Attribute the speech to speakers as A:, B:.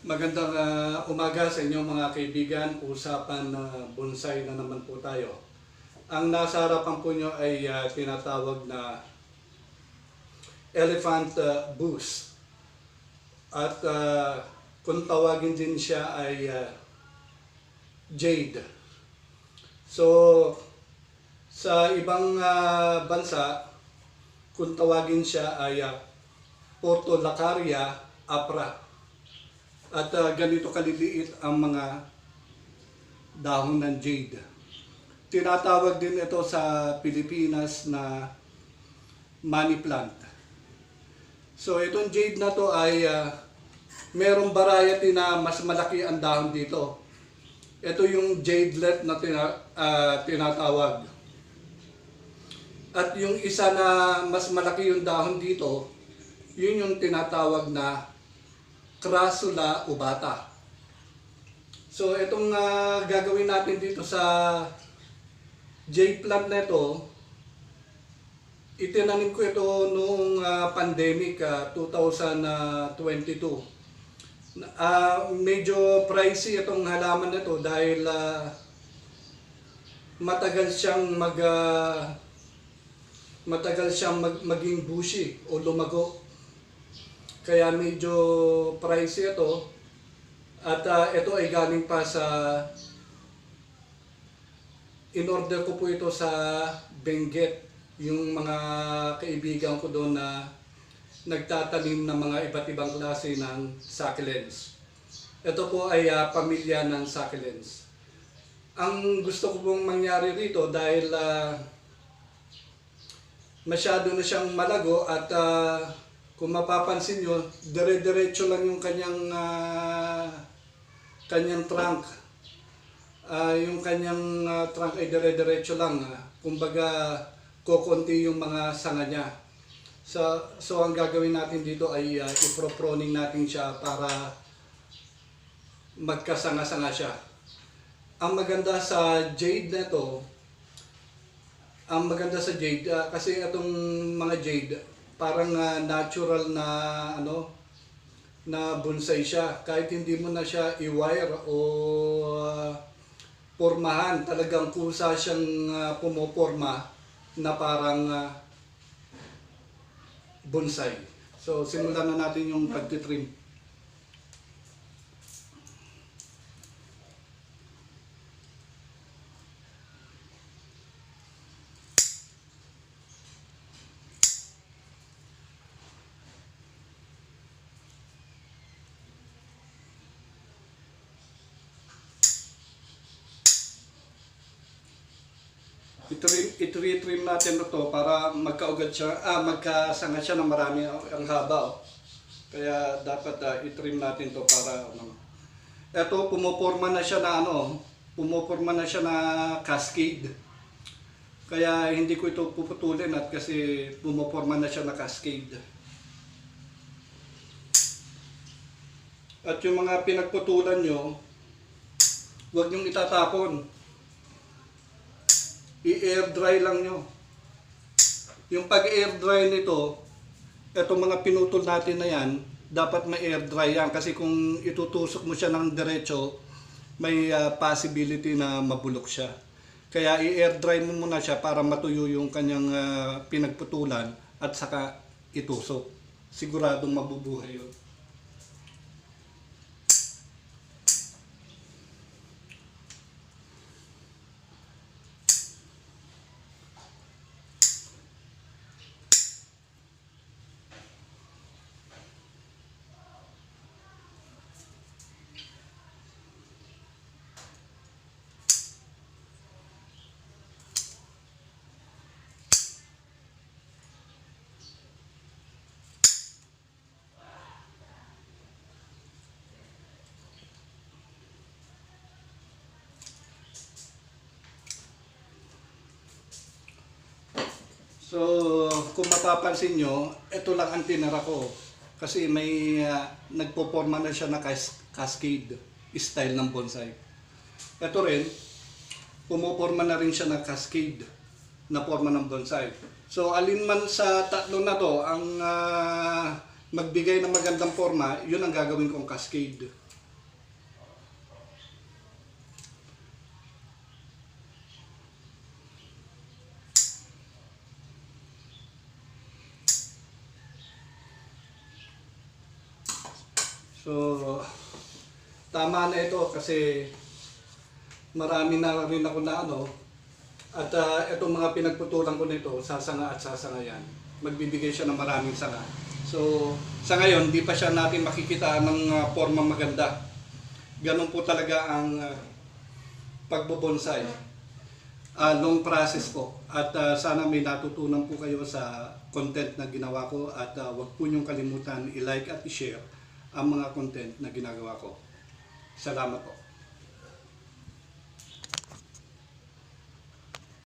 A: Magandang umaga sa inyong mga kaibigan. Usapan na bonsai na naman po tayo. Ang nasa harapan po nyo ay tinatawag na elephant bush. At kung tawagin din siya ay jade. So, sa ibang bansa, kung tawagin siya ay Portulacaria apra. At ganito kaliliit ang mga dahon ng jade. Tinatawag din ito sa Pilipinas na money plant. So itong jade na to ay merong variety na mas malaki ang dahon dito. Ito yung jadelet na tinatawag. At yung isa na mas malaki yung dahon dito, yun yung tinatawag na Crassula obata. So itong gagawin natin dito sa jade plant na ito, itinanim ko ito noong pandemic 2022. Medyo pricey itong halaman na ito dahil matagal siyang maging bushy o lumago. Kaya medyo pricey ito. At ito ay galing pa sa in-order ko po ito sa Benguet. Yung mga kaibigan ko doon na nagtatanim ng mga iba't ibang klase ng succulents. Ito po ay pamilya ng succulents. Ang gusto ko pong mangyari rito dahil masyado na siyang malago at kung mapapansin nyo, dire-diretso lang yung kanyang trunk. Yung kanyang trunk ay dire-diretso lang. Kumbaga, kokonti yung mga sanga niya. So ang gagawin natin dito ay ipro-proning natin siya para magkasanga-sanga siya. Ang maganda sa jade na ito, kasi itong mga jade, parang natural na na bonsai siya. Kahit hindi mo na siya i-wire o pormahan, talagang kusa siyang pumoporma na parang bonsai. So simulan na natin yung pagtitrim. I-trim natin ito para magkaugad siya, magkasanga siya ng marami ang haba. Kaya dapat i-trim natin to para ito pumoporma na siya na cascade. Kaya hindi ko ito puputulin at kasi pumoporma na siya na cascade. At yung mga pinagputulan nyo, huwag nyong itatapon. I-air dry lang nyo. Yung pag-air dry nito, etong mga pinutol natin na yan, dapat ma-air dry yan. Kasi kung itutusok mo siya ng diretso, may possibility na mabulok siya. Kaya i-air dry mo muna siya para matuyo yung kanyang pinagputulan at saka itusok. Siguradong mabubuhay yun. So, kung mapapansin nyo, ito lang ang tinara ko. Kasi may nagpoporma na siya na cascade style ng bonsai. Ito rin, pumuporma na rin siya na cascade na forma ng bonsai. So, alin man sa tatlo na to ang magbigay ng magandang forma, yun ang gagawin kong cascade. So, tama na ito kasi marami na rin ako na ano. At itong mga pinagputulan ko nito, sasanga at sasanga yan. Magbibigay siya ng maraming sanga. So, sa ngayon, di pa siya natin makikita ng forma maganda. Ganun po talaga ang pagbobonsai. Long process po. At sana may natutunan po kayo sa content na ginawa ko. At huwag po niyong kalimutan i-like at i-share ang mga content na ginagawa ko. Salamat po.